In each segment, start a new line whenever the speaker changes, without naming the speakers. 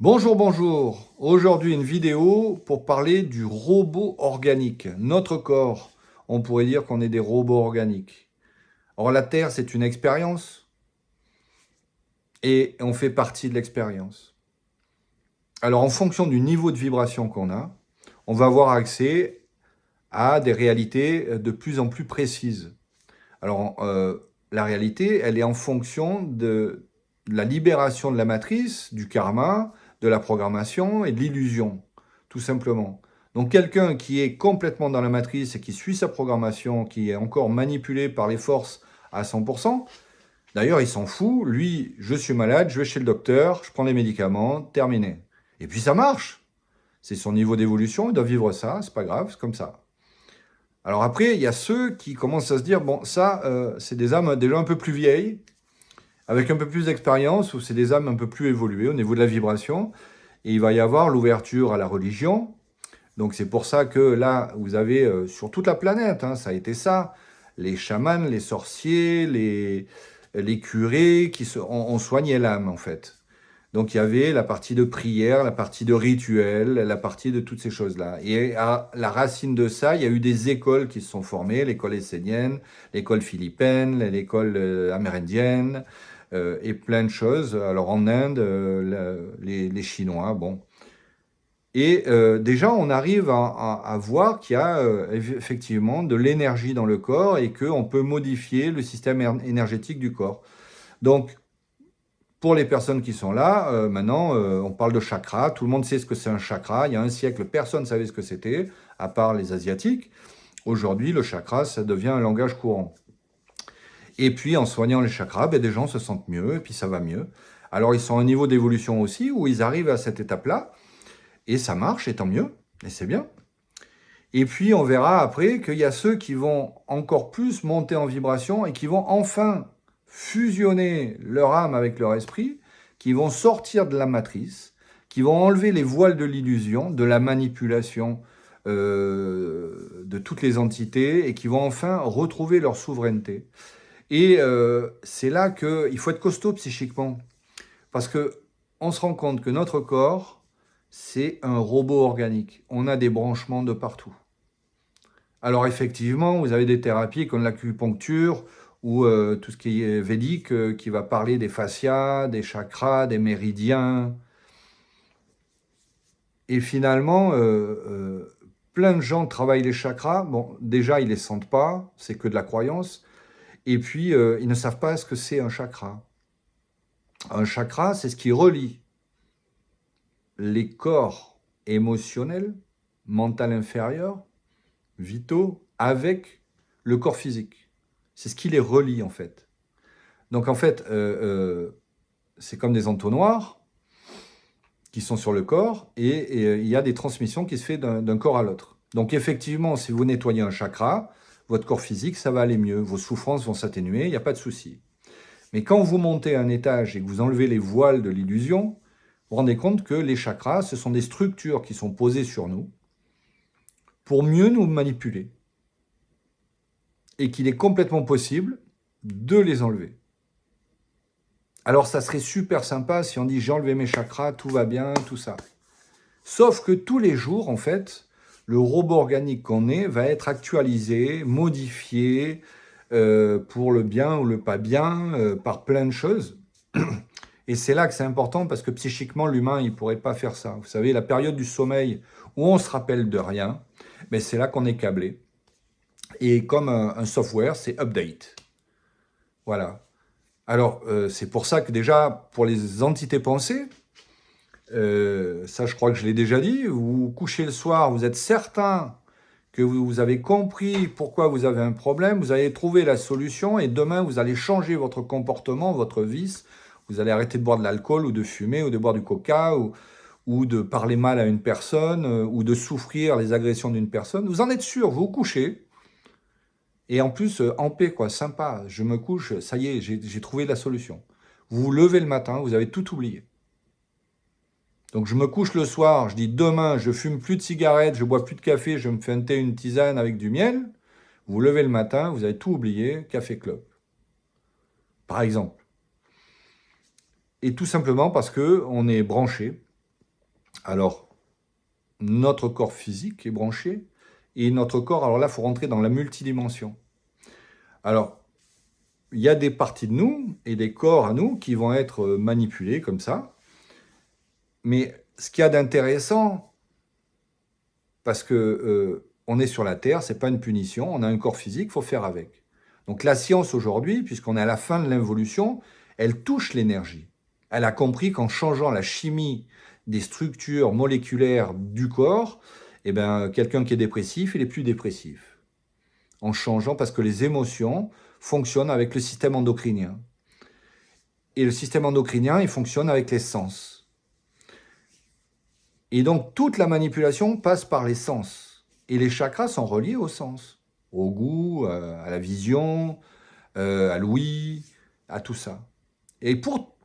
Bonjour, bonjour. Aujourd'hui, une vidéo pour parler du robot organique. Notre corps, on pourrait dire qu'on est des robots organiques. Or, la Terre, c'est une expérience et on fait partie de l'expérience. Alors, en fonction du niveau de vibration qu'on a, on va avoir accès à des réalités de plus en plus précises. Alors, la réalité, elle est en fonction de la libération de la matrice, du karma, de la programmation et de l'illusion, tout simplement. Donc quelqu'un qui est complètement dans la matrice et qui suit sa programmation, qui est encore manipulé par les forces à 100%, d'ailleurs il s'en fout, lui, je suis malade, je vais chez le docteur, je prends les médicaments, terminé. Et puis ça marche, c'est son niveau d'évolution, il doit vivre ça, c'est pas grave, c'est comme ça. Alors après, il y a ceux qui commencent à se dire, bon, ça, c'est des âmes déjà un peu plus vieilles, avec un peu plus d'expérience, ou c'est des âmes un peu plus évoluées au niveau de la vibration, et il va y avoir l'ouverture à la religion. Donc c'est pour ça que là, vous avez, sur toute la planète, hein, ça a été ça, les chamans, les sorciers, les curés qui ont soigné l'âme, en fait. Donc il y avait la partie de prière, la partie de rituel, la partie de toutes ces choses-là. Et à la racine de ça, il y a eu des écoles qui se sont formées, l'école essénienne, l'école philippine, l'école amérindienne, et plein de choses. Alors en Inde, les Chinois, bon. Et déjà, on arrive à voir qu'il y a effectivement de l'énergie dans le corps et qu'on peut modifier le système énergétique du corps. Donc, pour les personnes qui sont là, maintenant, on parle de chakra. Tout le monde sait ce que c'est un chakra. Il y a un siècle, personne ne savait ce que c'était, à part les Asiatiques. Aujourd'hui, le chakra, ça devient un langage courant. Et puis, en soignant les chakras, ben, des gens se sentent mieux, et puis ça va mieux. Alors, ils sont à un niveau d'évolution aussi, où ils arrivent à cette étape-là, et ça marche, et tant mieux, et c'est bien. Et puis, on verra après qu'il y a ceux qui vont encore plus monter en vibration, et qui vont enfin fusionner leur âme avec leur esprit, qui vont sortir de la matrice, qui vont enlever les voiles de l'illusion, de la manipulation de toutes les entités, et qui vont enfin retrouver leur souveraineté. Et c'est là qu'il faut être costaud psychiquement. Parce qu'on se rend compte que notre corps, c'est un robot organique. On a des branchements de partout. Alors effectivement, vous avez des thérapies comme l'acupuncture ou tout ce qui est védique, qui va parler des fascias, des chakras, des méridiens. Et finalement, plein de gens travaillent les chakras. Bon, déjà, ils ne les sentent pas, c'est que de la croyance. Et puis, ils ne savent pas ce que c'est un chakra. Un chakra, c'est ce qui relie les corps émotionnels, mental inférieur, vitaux, avec le corps physique. C'est ce qui les relie, en fait. Donc, en fait, c'est comme des entonnoirs qui sont sur le corps, et il y a des transmissions qui se font d'un corps à l'autre. Donc, effectivement, si vous nettoyez un chakra, votre corps physique, ça va aller mieux. Vos souffrances vont s'atténuer, il n'y a pas de souci. Mais quand vous montez un étage et que vous enlevez les voiles de l'illusion, vous vous rendez compte que les chakras, ce sont des structures qui sont posées sur nous pour mieux nous manipuler. Et qu'il est complètement possible de les enlever. Alors ça serait super sympa si on dit j'ai enlevé mes chakras, tout va bien, tout ça. Sauf que tous les jours, en fait, le robot organique qu'on est va être actualisé, modifié, pour le bien ou le pas bien, par plein de choses. Et c'est là que c'est important parce que psychiquement, l'humain, il ne pourrait pas faire ça. Vous savez, la période du sommeil où on se rappelle de rien, mais c'est là qu'on est câblé. Et comme un software, c'est update. Voilà. Alors, c'est pour ça que déjà, pour les entités pensées, ça je crois que je l'ai déjà dit, vous vous couchez le soir, vous êtes certain que vous avez compris pourquoi vous avez un problème, vous allez trouver la solution et demain vous allez changer votre comportement, votre vice, vous allez arrêter de boire de l'alcool ou de fumer ou de boire du coca ou de parler mal à une personne ou de souffrir les agressions d'une personne. Vous en êtes sûr, vous vous couchez et en plus en paix, quoi, sympa, je me couche, ça y est, j'ai trouvé la solution. Vous vous levez le matin, vous avez tout oublié. Donc je me couche le soir, je dis demain, je fume plus de cigarettes, je bois plus de café, je me fais un thé, une tisane avec du miel. Vous vous levez le matin, vous avez tout oublié, café club. Par exemple. Et tout simplement parce qu'on est branché. Alors, notre corps physique est branché, et notre corps, alors là, il faut rentrer dans la multidimension. Alors, il y a des parties de nous et des corps à nous qui vont être manipulés comme ça. Mais ce qu'il y a d'intéressant, parce que on est sur la Terre, c'est pas une punition, on a un corps physique, il faut faire avec. Donc la science aujourd'hui, puisqu'on est à la fin de l'évolution, elle touche l'énergie. Elle a compris qu'en changeant la chimie des structures moléculaires du corps, eh ben, quelqu'un qui est dépressif, il est plus dépressif. En changeant, parce que les émotions fonctionnent avec le système endocrinien. Et le système endocrinien, il fonctionne avec les sens. Et donc, toute la manipulation passe par les sens. Et les chakras sont reliés aux sens. Au goût, à la vision, à l'ouïe, à tout ça. Et pour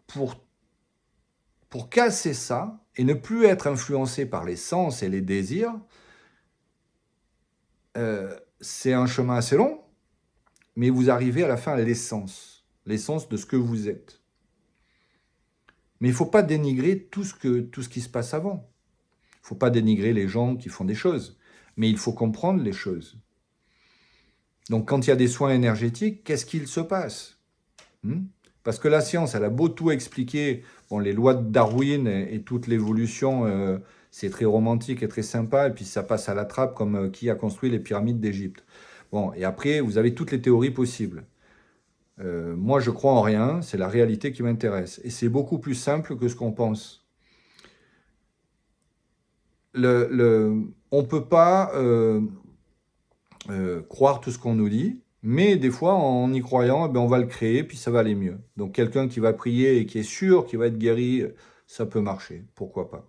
casser ça, et ne plus être influencé par les sens et les désirs, c'est un chemin assez long, mais vous arrivez à la fin à l'essence de ce que vous êtes. Mais il ne faut pas dénigrer tout ce qui se passe avant. Il ne faut pas dénigrer les gens qui font des choses, mais il faut comprendre les choses. Donc quand il y a des soins énergétiques, qu'est-ce qu'il se passe? Parce que la science, elle a beau tout expliquer, bon, les lois de Darwin et toute l'évolution, c'est très romantique et très sympa, et puis ça passe à la trappe comme qui a construit les pyramides d'Égypte. Bon, et après, vous avez toutes les théories possibles. Moi, je crois en rien, c'est la réalité qui m'intéresse. Et c'est beaucoup plus simple que ce qu'on pense. On ne peut pas croire tout ce qu'on nous dit, mais des fois, en y croyant, eh bien, on va le créer, puis ça va aller mieux. Donc quelqu'un qui va prier et qui est sûr qu'il va être guéri, ça peut marcher, pourquoi pas.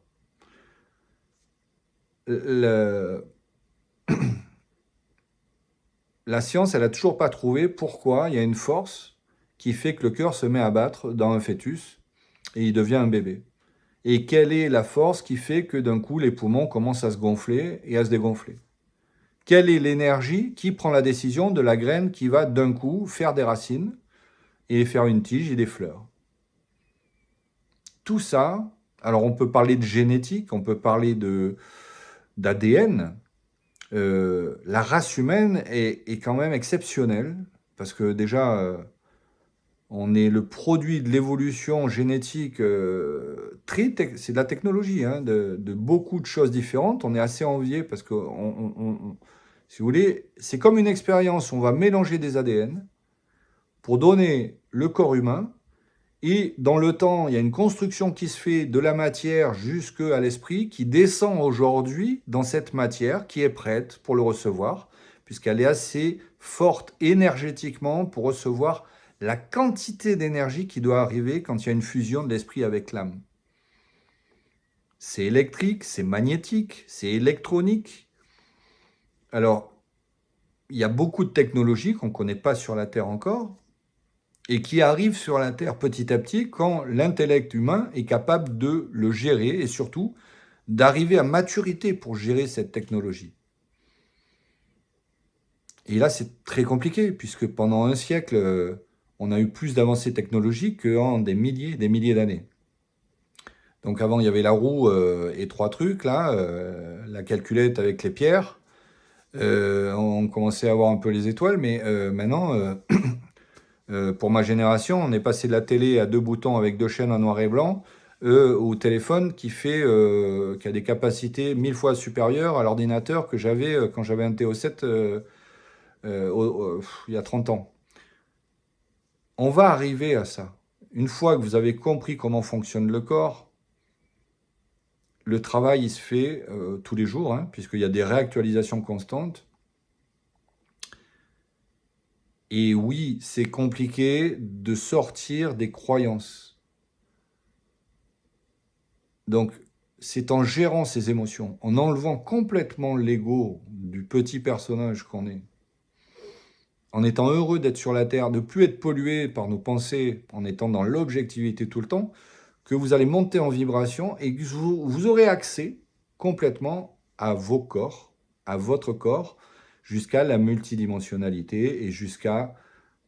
La science, elle n'a toujours pas trouvé pourquoi il y a une force qui fait que le cœur se met à battre dans un fœtus et il devient un bébé. Et quelle est la force qui fait que d'un coup, les poumons commencent à se gonfler et à se dégonfler? Quelle est l'énergie qui prend la décision de la graine qui va d'un coup faire des racines et faire une tige et des fleurs? Tout ça, alors on peut parler de génétique, on peut parler d'ADN. La race humaine est quand même exceptionnelle, parce que déjà, on est le produit de l'évolution génétique, c'est de la technologie, hein, de beaucoup de choses différentes. On est assez envié parce que, si vous voulez, c'est comme une expérience. On va mélanger des ADN pour donner le corps humain. Et dans le temps, il y a une construction qui se fait de la matière jusqu'à l'esprit, qui descend aujourd'hui dans cette matière, qui est prête pour le recevoir, puisqu'elle est assez forte énergétiquement pour recevoir la quantité d'énergie qui doit arriver quand il y a une fusion de l'esprit avec l'âme. C'est électrique, c'est magnétique, c'est électronique. Alors, il y a beaucoup de technologies qu'on ne connaît pas sur la Terre encore, et qui arrivent sur la Terre petit à petit quand l'intellect humain est capable de le gérer et surtout d'arriver à maturité pour gérer cette technologie. Et là, c'est très compliqué, puisque pendant un siècle, on a eu plus d'avancées technologiques qu'en des milliers et des milliers d'années. Donc avant, il y avait la roue et trois trucs, là, la calculette avec les pierres. On commençait à voir un peu les étoiles, mais maintenant, pour ma génération, on est passé de la télé à deux boutons avec deux chaînes en noir et blanc au téléphone qui a des capacités 1000 fois supérieures à l'ordinateur que j'avais quand j'avais un TO7 il y a 30 ans. On va arriver à ça. Une fois que vous avez compris comment fonctionne le corps, le travail il se fait tous les jours, hein, puisqu'il y a des réactualisations constantes. Et oui, c'est compliqué de sortir des croyances. Donc, c'est en gérant ses émotions, en enlevant complètement l'ego du petit personnage qu'on est, en étant heureux d'être sur la Terre, de ne plus être pollué par nos pensées, en étant dans l'objectivité tout le temps, que vous allez monter en vibration et que vous aurez accès complètement à vos corps, à votre corps, jusqu'à la multidimensionnalité et jusqu'à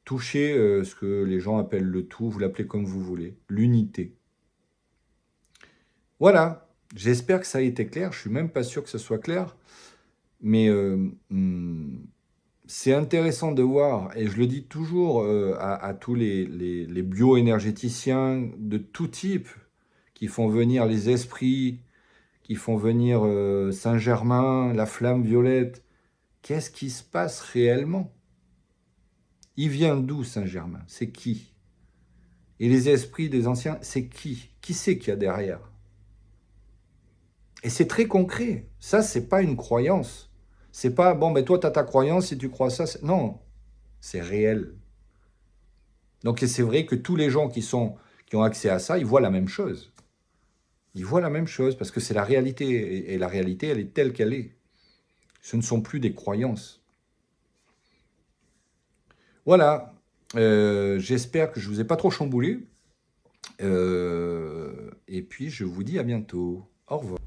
toucher ce que les gens appellent le tout, vous l'appelez comme vous voulez, l'unité. Voilà, J'espère que ça a été clair. Je suis même pas sûr que ce soit clair. Mais c'est intéressant de voir, et je le dis toujours à tous les bioénergéticiens de tout type, qui font venir les esprits, qui font venir Saint-Germain, la flamme violette. Qu'est-ce qui se passe réellement? Il vient d'où Saint-Germain? C'est qui? Et les esprits des anciens, c'est qui? Qui c'est qu'il y a derrière? Et c'est très concret. Ça, c'est pas une croyance. C'est pas, bon, ben toi, tu as ta croyance, si tu crois ça, non, c'est réel. Donc c'est vrai que tous les gens qui ont accès à ça, ils voient la même chose. Ils voient la même chose parce que c'est la réalité. Et la réalité, elle est telle qu'elle est. Ce ne sont plus des croyances. Voilà. J'espère que je ne vous ai pas trop chamboulé. Et puis, je vous dis à bientôt. Au revoir.